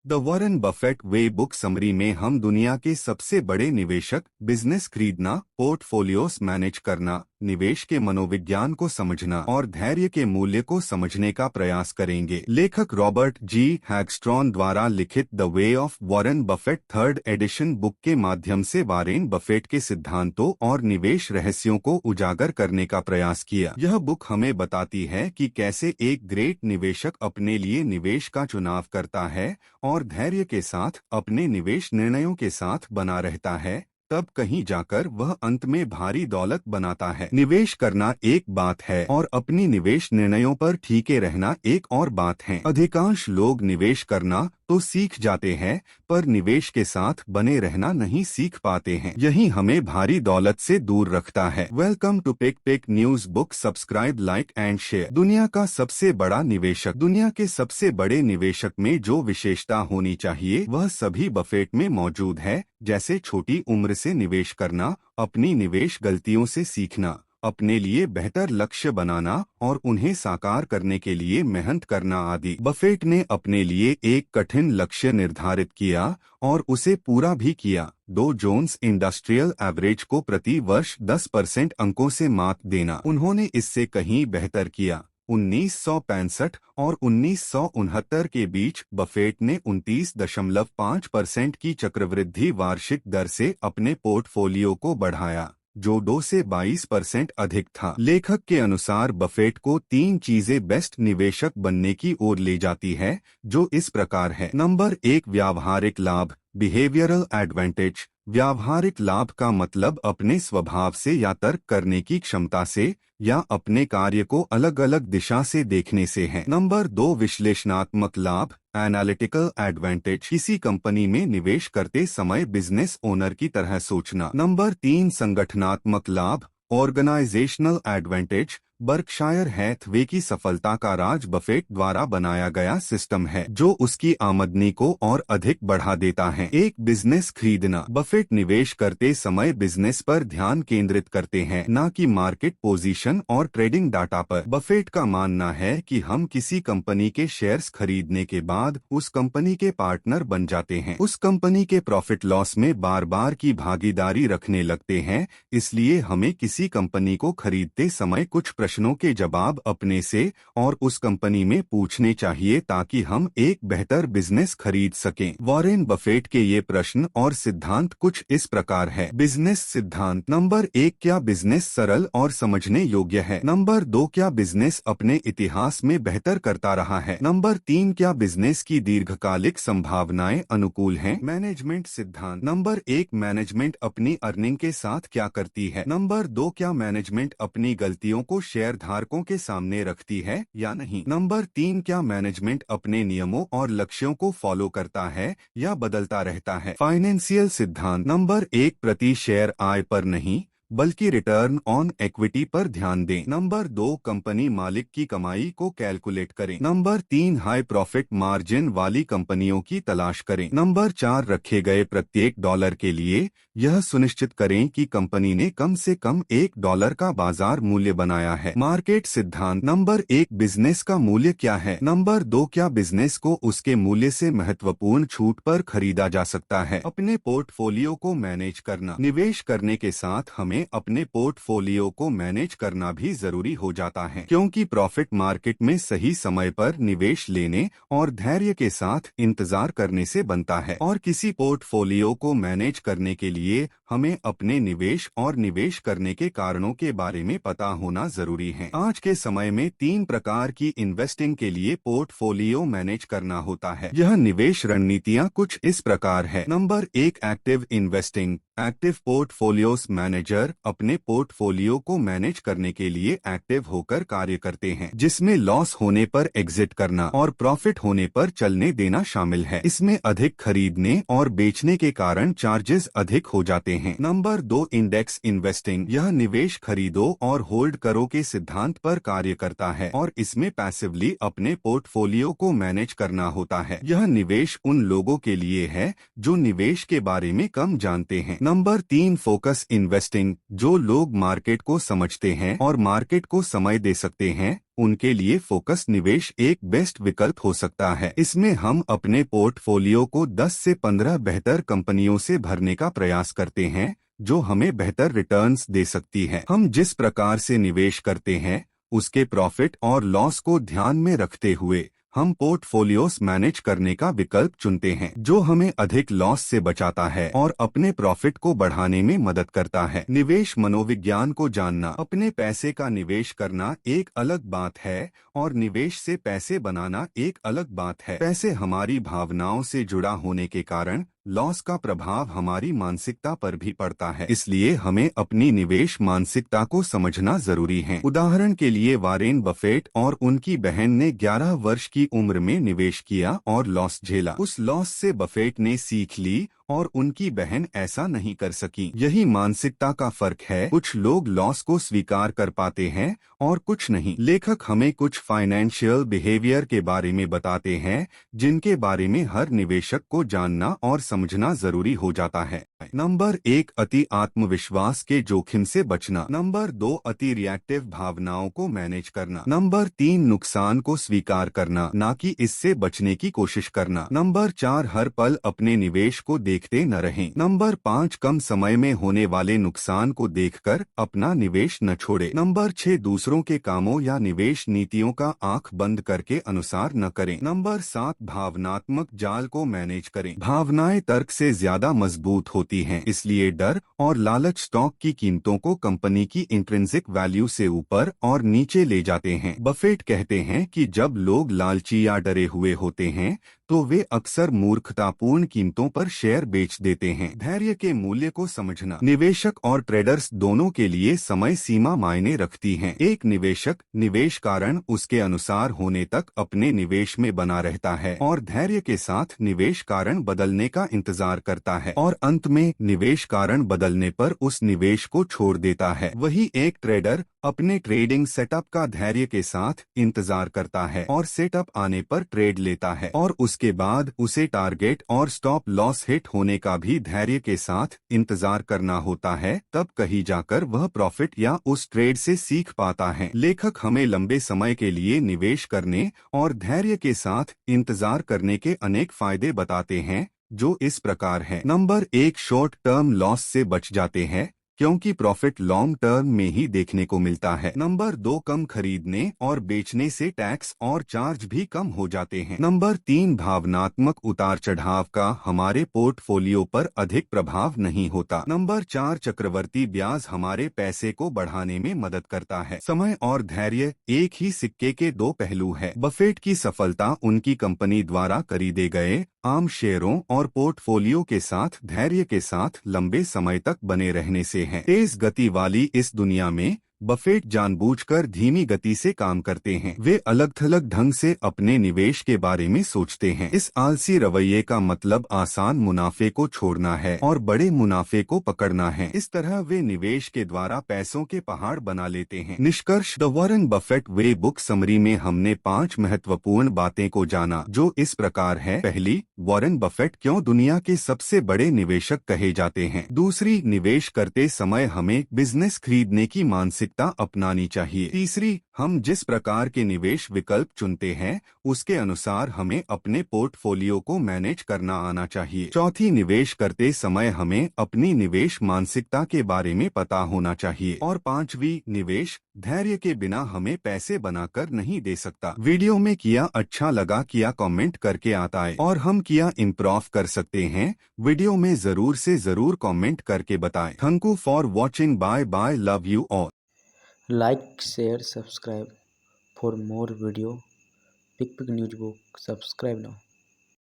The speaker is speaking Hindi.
The Warren Buffett way book summary में हम दुनिया के सबसे बड़े निवेशक, बिजनेस खरीदना, पोर्टफोलियोस मैनेज करना, निवेश के मनोविज्ञान को समझना और धैर्य के मूल्य को समझने का प्रयास करेंगे। लेखक रॉबर्ट जी हैगस्ट्रॉन द्वारा लिखित the way of Warren Buffett third edition book के माध्यम से वॉरेन बफेट के सिद्धांतों और निवेश रहस्यों को उजागर करने का प्रयास किया। यह बुक हमें बताती है कि कैसे एक ग्रेट निवेशक अपने लिए निवेश का चुनाव करता है और धैर्य के साथ अपने निवेश निर्णयों के साथ बना रहता है, तब कहीं जाकर वह अंत में भारी दौलत बनाता है। निवेश करना एक बात है और अपनी निवेश निर्णयों पर ठीके रहना एक और बात है। अधिकांश लोग निवेश करना तो सीख जाते हैं, पर निवेश के साथ बने रहना नहीं सीख पाते हैं। यही हमें भारी दौलत से दूर रखता है। Welcome to pick pick news book. Subscribe, like and share. दुनिया का सबसे बड़ा निवेशक। दुनिया के सबसे बड़े निवेशक में जो विशेषता होनी चाहिए वह सभी बफेट में मौजूद है, जैसे छोटी उम्र से निवेश करना, अपनी निवेश गलतियों से सीखना, अपने लिए बेहतर लक्ष्य बनाना और उन्हें साकार करने के लिए मेहनत करना आदि। बफेट ने अपने लिए एक कठिन लक्ष्य निर्धारित किया और उसे पूरा भी किया। डॉ जोन्स इंडस्ट्रियल एवरेज को प्रति वर्ष 10% अंकों से मात देना। उन्होंने इससे कहीं बेहतर किया। 1965 और 1969 के बीच बफेट ने 29.5% की चक्रवृद्धि वार्षिक दर से अपने पोर्टफोलियो को बढ़ाया, जो 2 से 22% अधिक था। लेखक के अनुसार बफेट को 3 चीजें बेस्ट निवेशक बनने की ओर ले जाती है, जो इस प्रकार है। नंबर 1, व्यावहारिक लाभ, बिहेवियरल एडवांटेज। व्यावहारिक लाभ का मतलब अपने स्वभाव से या तर्क करने की क्षमता से या अपने कार्य को अलग अलग दिशा से देखने से है। नंबर 2, विश्लेषणात्मक लाभ, एनालिटिकल एडवांटेज। किसी कंपनी में निवेश करते समय बिजनेस ओनर की तरह सोचना। नंबर 3, संगठनात्मक लाभ, ऑर्गेनाइजेशनल एडवांटेज। बर्कशायर हैथवे की सफलता का राज बफेट द्वारा बनाया गया सिस्टम है, जो उसकी आमदनी को और अधिक बढ़ा देता है। एक बिजनेस खरीदना। बफेट निवेश करते समय बिजनेस पर ध्यान केंद्रित करते हैं, न कि मार्केट पोजीशन और ट्रेडिंग डाटा पर। बफेट का मानना है कि हम किसी कंपनी के शेयर्स खरीदने के बाद उस कंपनी के पार्टनर बन जाते हैं, उस कंपनी के प्रॉफिट लॉस में बार बार की भागीदारी रखने लगते हैं। इसलिए हमें किसी कंपनी को खरीदते समय कुछ प्रश्नों के जवाब अपने से और उस कंपनी में पूछने चाहिए, ताकि हम एक बेहतर बिजनेस खरीद सकें। वॉरेन बफेट के ये प्रश्न और सिद्धांत कुछ इस प्रकार है। बिजनेस सिद्धांत। नंबर 1, क्या बिजनेस सरल और समझने योग्य है? नंबर 2, क्या बिजनेस अपने इतिहास में बेहतर करता रहा है? नंबर 3, क्या बिजनेस की दीर्घकालिक संभावनाएं अनुकूल हैं? मैनेजमेंट सिद्धांत। नंबर 1, मैनेजमेंट अपनी अर्निंग के साथ क्या करती है? नंबर 2, क्या मैनेजमेंट अपनी गलतियों को शेयरधारकों के सामने रखती है या नहीं? नंबर 3, क्या मैनेजमेंट अपने नियमों और लक्ष्यों को फॉलो करता है या बदलता रहता है? फाइनेंशियल सिद्धांत। नंबर 1, प्रति शेयर आय पर नहीं बल्कि रिटर्न ऑन इक्विटी पर ध्यान दें। नंबर 2, कंपनी मालिक की कमाई को कैलकुलेट करें। नंबर 3, हाई प्रॉफिट मार्जिन वाली कंपनियों की तलाश करें। नंबर 4, रखे गए प्रत्येक डॉलर के लिए यह सुनिश्चित करें कि कंपनी ने कम से कम $1 का बाजार मूल्य बनाया है। मार्केट सिद्धांत। नंबर 1, बिजनेस का मूल्य क्या है? नंबर 2, क्या बिजनेस को उसके मूल्य से महत्वपूर्ण छूट पर खरीदा जा सकता है? अपने पोर्टफोलियो को मैनेज करना। निवेश करने के साथ हमें अपने पोर्टफोलियो को मैनेज करना भी जरूरी हो जाता है, क्योंकि प्रॉफिट मार्केट में सही समय पर निवेश लेने और धैर्य के साथ इंतजार करने से बनता है। और किसी पोर्टफोलियो को मैनेज करने के लिए हमें अपने निवेश और निवेश करने के कारणों के बारे में पता होना जरूरी है। आज के समय में 3 प्रकार की इन्वेस्टिंग के लिए पोर्टफोलियो मैनेज करना होता है। यह निवेश रणनीतियां कुछ इस प्रकार है। Number 1, active investing. Active portfolios manager अपने पोर्टफोलियो को मैनेज करने के लिए एक्टिव होकर कार्य करते हैं, जिसमें लॉस होने पर एग्जिट करना और प्रॉफिट होने पर चलने देना शामिल है। इसमें अधिक खरीदने और बेचने के कारण चार्जेस अधिक हो जाते हैं। Number 2, index investing. यह निवेश खरीदो और होल्ड करो के सिद्धांत पर कार्य करता है और इसमें पैसिवली अपने पोर्टफोलियो को मैनेज करना होता है। यह निवेश उन लोगों के लिए है जो निवेश के बारे में कम जानते हैं। Number 3, focus investing. जो लोग मार्केट को समझते हैं और मार्केट को समय दे सकते हैं, उनके लिए फोकस निवेश एक बेस्ट विकल्प हो सकता है। इसमें हम अपने पोर्टफोलियो को 10 से 15 बेहतर कंपनियों से भरने का प्रयास करते हैं जो हमें बेहतर रिटर्न्स दे सकती है। हम जिस प्रकार से निवेश करते हैं उसके प्रॉफिट और लॉस को ध्यान में रखते हुए हम पोर्टफोलियोस मैनेज करने का विकल्प चुनते हैं जो हमें अधिक लॉस से बचाता है और अपने प्रॉफिट को बढ़ाने में मदद करता है। निवेश मनोविज्ञान को जानना। अपने पैसे का निवेश करना एक अलग बात है और निवेश से पैसे बनाना एक अलग बात है। पैसे हमारी भावनाओं से जुड़ा होने के कारण लॉस का प्रभाव हमारी मानसिकता पर भी पड़ता है, इसलिए हमें अपनी निवेश मानसिकता को समझना जरूरी है। उदाहरण के लिए वॉरेन बफेट और उनकी बहन ने 11 वर्ष की उम्र में निवेश किया और लॉस झेला। उस लॉस से बफेट ने सीख ली और उनकी बहन ऐसा नहीं कर सकी। यही मानसिकता का फर्क है। कुछ लोग लॉस को स्वीकार कर पाते हैं और कुछ नहीं। लेखक हमें कुछ फाइनेंशियल बिहेवियर के बारे में बताते हैं जिनके बारे में हर निवेशक को जानना और समझना जरूरी हो जाता है। नंबर 1, अति आत्मविश्वास के जोखिम से बचना। नंबर 2, अति रिएक्टिव भावनाओं को मैनेज करना। नंबर 3, नुकसान को स्वीकार करना, ना कि इससे बचने की कोशिश करना। नंबर 4, हर पल अपने निवेश को देखते न रहें। नंबर 5, कम समय में होने वाले नुकसान को देखकर अपना निवेश न छोड़े। नंबर 6, दूसरों के कामों या निवेश नीतियों का आंख बंद करके अनुसार न करें। नंबर 7, भावनात्मक जाल को मैनेज करें। भावनाएं तर्क से ज्यादा मजबूत होती हैं, इसलिए डर और लालच स्टॉक की कीमतों को कंपनी की इंट्रिंसिक वैल्यू से ऊपर और नीचे ले जाते हैं। बफेट कहते हैं कि जब लोग लालची या डरे हुए होते हैं तो वे अक्सर मूर्खतापूर्ण कीमतों पर शेयर बेच देते हैं। धैर्य के मूल्य को समझना। निवेशक और ट्रेडर्स दोनों के लिए समय सीमा मायने रखती है। एक निवेशक निवेश कारण उसके अनुसार होने तक अपने निवेश में बना रहता है और धैर्य के साथ निवेश कारण बदलने का इंतजार करता है और अंत में निवेश कारण बदलने पर उस निवेश को छोड़ देता है। वही एक ट्रेडर अपने ट्रेडिंग सेटअप का धैर्य के साथ इंतजार करता है और सेटअप आने पर ट्रेड लेता है और उसके बाद उसे टारगेट और स्टॉप लॉस हिट होने का भी धैर्य के साथ इंतजार करना होता है। तब कहीं जाकर वह प्रॉफिट या उस ट्रेड से सीख पाता है। लेखक हमें लंबे समय के लिए निवेश करने और धैर्य के साथ इंतजार करने के अनेक फायदे बताते हैं जो इस प्रकार है। नंबर 1, शॉर्ट टर्म लॉस से बच जाते हैं क्योंकि प्रॉफिट लॉन्ग टर्म में ही देखने को मिलता है। नंबर 2, कम खरीदने और बेचने से टैक्स और चार्ज भी कम हो जाते हैं। नंबर 3, भावनात्मक उतार चढ़ाव का हमारे पोर्टफोलियो पर अधिक प्रभाव नहीं होता। नंबर 4, चक्रवर्ती ब्याज हमारे पैसे को बढ़ाने में मदद करता है। समय और धैर्य एक ही सिक्के के दो पहलू है। बफेट की सफलता उनकी कंपनी द्वारा खरीदे गए आम शेयरों और पोर्टफोलियो के साथ धैर्य के साथ लंबे समय तक बने रहने से है। तेज गति वाली इस दुनिया में बफेट जानबूझकर धीमी गति से काम करते हैं। वे अलग-थलग ढंग से अपने निवेश के बारे में सोचते हैं। इस आलसी रवैये का मतलब आसान मुनाफे को छोड़ना है और बड़े मुनाफे को पकड़ना है। इस तरह वे निवेश के द्वारा पैसों के पहाड़ बना लेते हैं। निष्कर्ष। The Warren Buffett way book summary में हमने 5 महत्वपूर्ण बातें को जाना जो इस प्रकार है। पहली, वॉरेन बफेट क्यों दुनिया के सबसे बड़े निवेशक कहे जाते हैं। दूसरी, निवेश करते समय हमें बिजनेस खरीदने की मानसिकता अपनानी चाहिए। तीसरी, हम जिस प्रकार के निवेश विकल्प चुनते हैं उसके अनुसार हमें अपने पोर्टफोलियो को मैनेज करना आना चाहिए। चौथी, निवेश करते समय हमें अपनी निवेश मानसिकता के बारे में पता होना चाहिए। और पांचवी, निवेश धैर्य के बिना हमें पैसे बनाकर नहीं दे सकता। वीडियो में किया अच्छा लगा किया कमेंट करके आता है और हम किया इम्प्रूव कर सकते हैं वीडियो में जरूर से जरूर कमेंट करके बताएं। Thank you for watching. Bye bye. Love you all. Like, share, subscribe for more video. Pick News Book. Subscribe now.